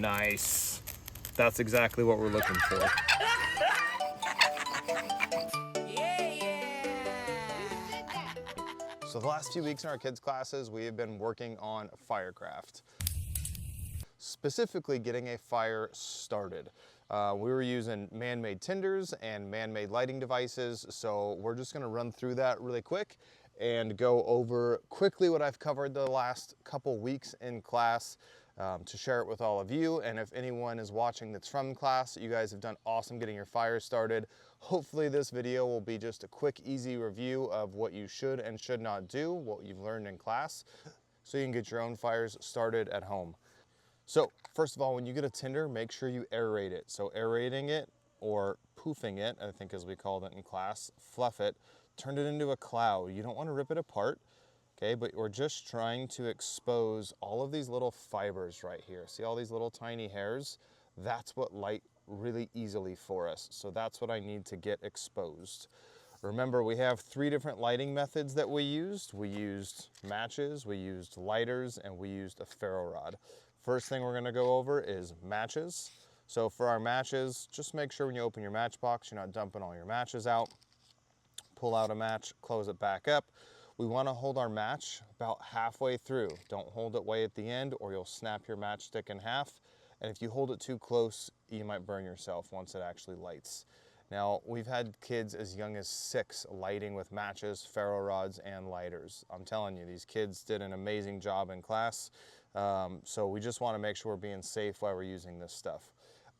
Nice. That's exactly what we're looking for. So the last few weeks in our kids' classes, we have been working on Firecraft. Specifically getting a fire started. We were using man-made Tinders and man-made lighting devices, so we're just gonna run through that really quick and go over quickly what I've covered the last couple weeks in class to share it with all of you. And if anyone is watching that's from class, you guys have done awesome getting your fires started. Hopefully this video will be just a quick, easy review of what you should and should not do, what you've learned in class, so you can get your own fires started at home. So first of all, when you get a tinder, make sure you aerate it. So aerating it, or poofing it, I think as we called it in class, fluff it, turn it into a cloud. You don't want to rip it apart, okay? But we're just trying to expose all of these little fibers right here. See all these little tiny hairs? That's what light really easily for us. So that's what I need to get exposed. Remember, we have 3 different lighting methods that we used. We used matches, we used lighters, and we used a ferro rod. First thing we're gonna go over is matches. So for our matches, just make sure when you open your matchbox, you're not dumping all your matches out. Pull out a match, close it back up. We wanna hold our match about halfway through. Don't hold it way at the end or you'll snap your matchstick in half. And if you hold it too close, you might burn yourself once it actually lights. Now, we've had kids as young as 6 lighting with matches, ferro rods, and lighters. I'm telling you, these kids did an amazing job in class. So we just want to make sure we're being safe while we're using this stuff.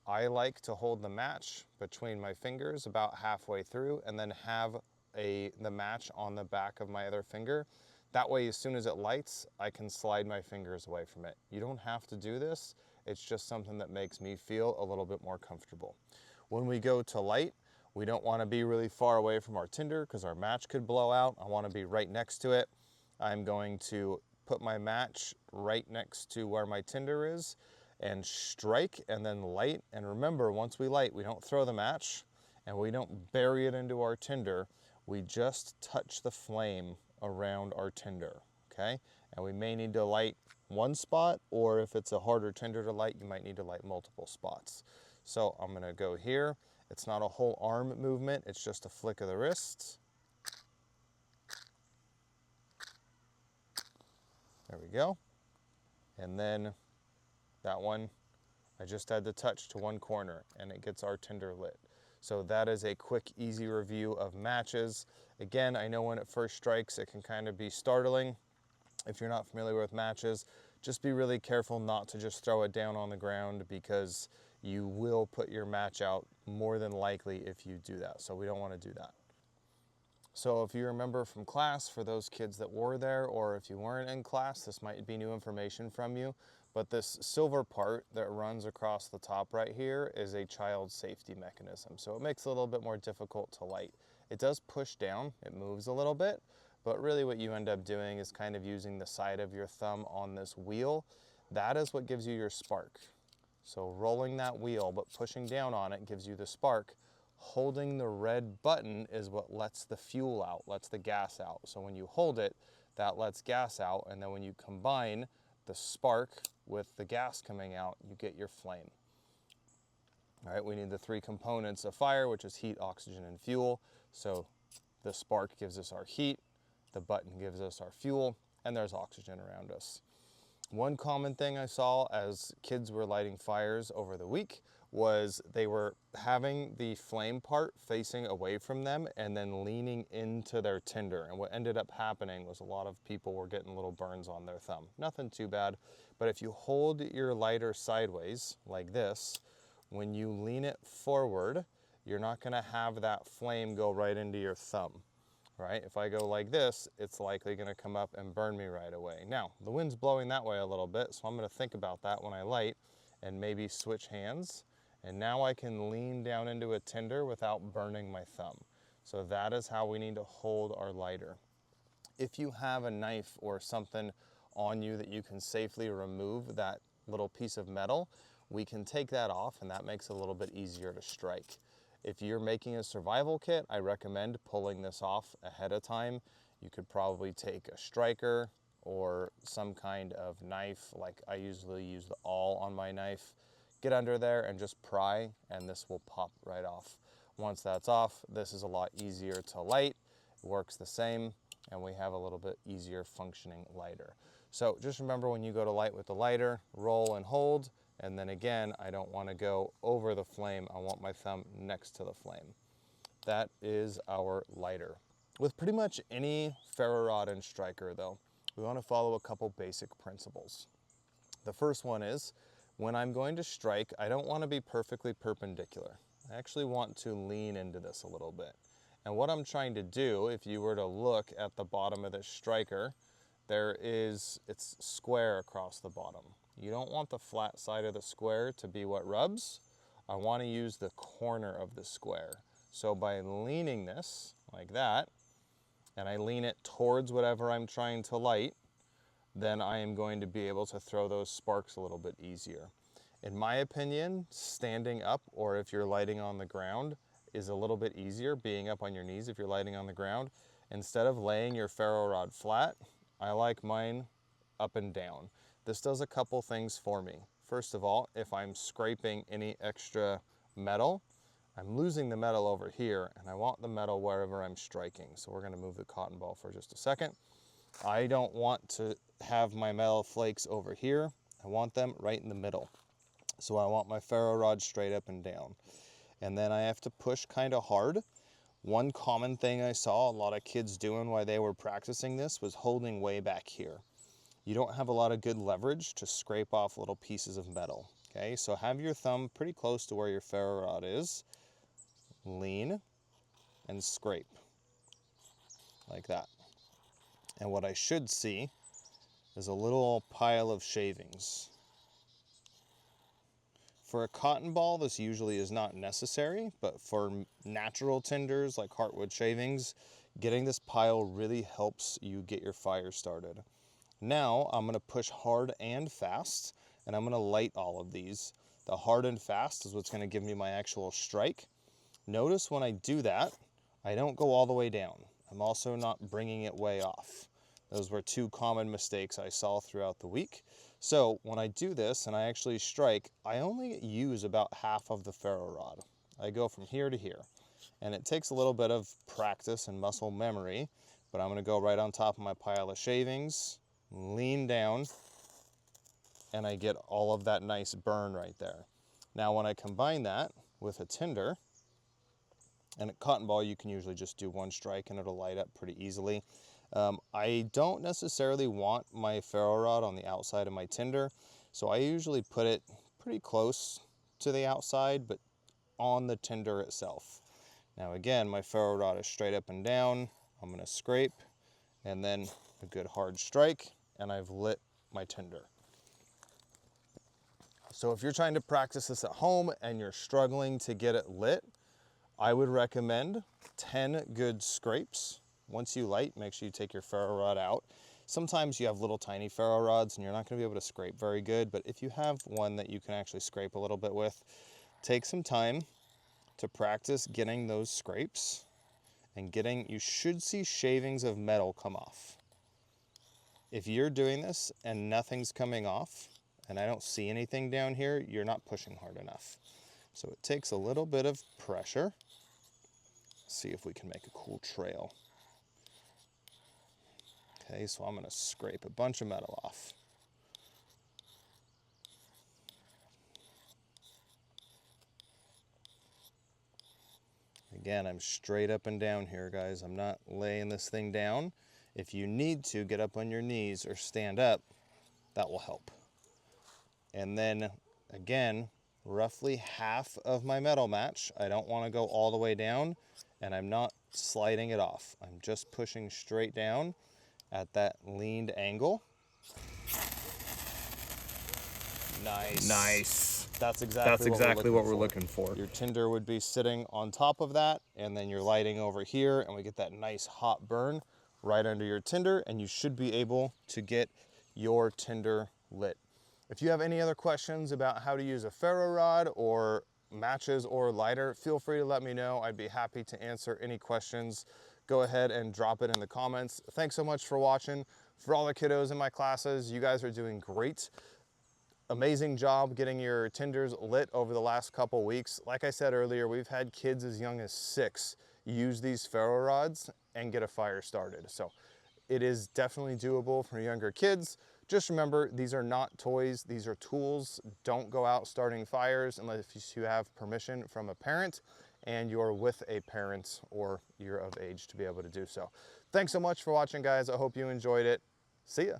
I like to hold the match between my fingers about halfway through and then have the match on the back of my other finger. That way, as soon as it lights, I can slide my fingers away from it. You don't have to do this. It's just something that makes me feel a little bit more comfortable. When we go to light, we don't want to be really far away from our tinder because our match could blow out. I want to be right next to it. I'm going to put my match right next to where my tinder is and strike and then light. And remember, once we light, we don't throw the match and we don't bury it into our tinder. We just touch the flame around our tinder, okay? And we may need to light one spot, or if it's a harder tinder to light, you might need to light multiple spots. So I'm gonna go here. It's not a whole arm movement, it's just a flick of the wrist. There we go. And then that one, I just had to touch to one corner and it gets our tinder lit. So that is a quick, easy review of matches. Again, I know when it first strikes, it can kind of be startling. If you're not familiar with matches, just be really careful not to just throw it down on the ground because you will put your match out more than likely if you do that. So we don't want to do that. So if you remember from class, for those kids that were there, or if you weren't in class, this might be new information from you, but this silver part that runs across the top right here is a child safety mechanism. So it makes it a little bit more difficult to light. It does push down, it moves a little bit, but really what you end up doing is kind of using the side of your thumb on this wheel. That is what gives you your spark. So rolling that wheel, but pushing down on it gives you the spark. Holding the red button is what lets the fuel out, lets the gas out. So when you hold it, that lets gas out, and then when you combine the spark with the gas coming out, you get your flame. All right, we need the 3 components of fire, which is heat, oxygen, and fuel. So the spark gives us our heat, the button gives us our fuel, and there's oxygen around us. One common thing I saw as kids were lighting fires over the week was they were having the flame part facing away from them and then leaning into their tinder. And what ended up happening was a lot of people were getting little burns on their thumb. Nothing too bad, but if you hold your lighter sideways like this, when you lean it forward, you're not gonna have that flame go right into your thumb. Right? If I go like this, it's likely gonna come up and burn me right away. Now, the wind's blowing that way a little bit, so I'm gonna think about that when I light and maybe switch hands. And now I can lean down into a tinder without burning my thumb. So that is how we need to hold our lighter. If you have a knife or something on you that you can safely remove that little piece of metal, we can take that off and that makes it a little bit easier to strike. If you're making a survival kit, I recommend pulling this off ahead of time. You could probably take a striker or some kind of knife, like I usually use the awl on my knife, get under there and just pry, and this will pop right off. Once that's off, this is a lot easier to light, works the same, and we have a little bit easier functioning lighter. So just remember, when you go to light with the lighter, roll and hold, and then again, I don't want to go over the flame, I want my thumb next to the flame. That is our lighter. With pretty much any ferro rod and striker though, we want to follow a couple basic principles. The first one is, when I'm going to strike, I don't want to be perfectly perpendicular. I actually want to lean into this a little bit. And what I'm trying to do, if you were to look at the bottom of this striker, it's square across the bottom. You don't want the flat side of the square to be what rubs. I want to use the corner of the square. So by leaning this like that, and I lean it towards whatever I'm trying to light, then I am going to be able to throw those sparks a little bit easier. In my opinion, standing up, or if you're lighting on the ground, is a little bit easier, being up on your knees if you're lighting on the ground. Instead of laying your ferro rod flat, I like mine up and down. This does a couple things for me. First of all, if I'm scraping any extra metal, I'm losing the metal over here, and I want the metal wherever I'm striking. So we're gonna move the cotton ball for just a second. I don't want to have my metal flakes over here. I want them right in the middle. So I want my ferro rod straight up and down. And then I have to push kind of hard. One common thing I saw a lot of kids doing while they were practicing this was holding way back here. You don't have a lot of good leverage to scrape off little pieces of metal. Okay, so have your thumb pretty close to where your ferro rod is. Lean and scrape like that. And what I should see is a little pile of shavings. For a cotton ball, this usually is not necessary, but for natural tinders like heartwood shavings, getting this pile really helps you get your fire started. Now I'm going to push hard and fast, and I'm going to light all of these. The hard and fast is what's going to give me my actual strike. Notice when I do that, I don't go all the way down. I'm also not bringing it way off. Those were two common mistakes I saw throughout the week. So when I do this and I actually strike, I only use about half of the ferro rod. I go from here to here. And it takes a little bit of practice and muscle memory, but I'm gonna go right on top of my pile of shavings, lean down, and I get all of that nice burn right there. Now when I combine that with a tinder, and a cotton ball, you can usually just do one strike and it'll light up pretty easily. I don't necessarily want my ferro rod on the outside of my tinder, so I usually put it pretty close to the outside, but on the tinder itself. Now again, my ferro rod is straight up and down. I'm gonna scrape, and then a good hard strike, and I've lit my tinder. So if you're trying to practice this at home and you're struggling to get it lit, I would recommend 10 good scrapes. Once you light, make sure you take your ferro rod out. Sometimes you have little tiny ferro rods and you're not gonna be able to scrape very good, but if you have one that you can actually scrape a little bit with, take some time to practice getting those scrapes and you should see shavings of metal come off. If you're doing this and nothing's coming off, and I don't see anything down here, you're not pushing hard enough. So it takes a little bit of pressure. See if we can make a cool trail. Okay, so I'm gonna scrape a bunch of metal off. Again, I'm straight up and down here, guys. I'm not laying this thing down. If you need to get up on your knees or stand up, that will help. And then again, roughly half of my metal match. I don't want to go all the way down, and I'm not sliding it off. I'm just pushing straight down at that leaned angle. Nice. Nice. That's exactly what we're looking for. Your tinder would be sitting on top of that, and then you're lighting over here, and we get that nice hot burn right under your tinder, and you should be able to get your tinder lit. If you have any other questions about how to use a ferro rod or matches or lighter, feel free to let me know. I'd be happy to answer any questions. Go ahead and drop it in the comments. Thanks so much for watching. For all the kiddos in my classes, you guys are doing great. Amazing job getting your Tinders lit over the last couple weeks. Like I said earlier, we've had kids as young as 6 use these ferro rods and get a fire started. So it is definitely doable for younger kids. Just remember, these are not toys, these are tools. Don't go out starting fires unless you have permission from a parent and you're with a parent or you're of age to be able to do so. Thanks so much for watching, guys. I hope you enjoyed it. See ya.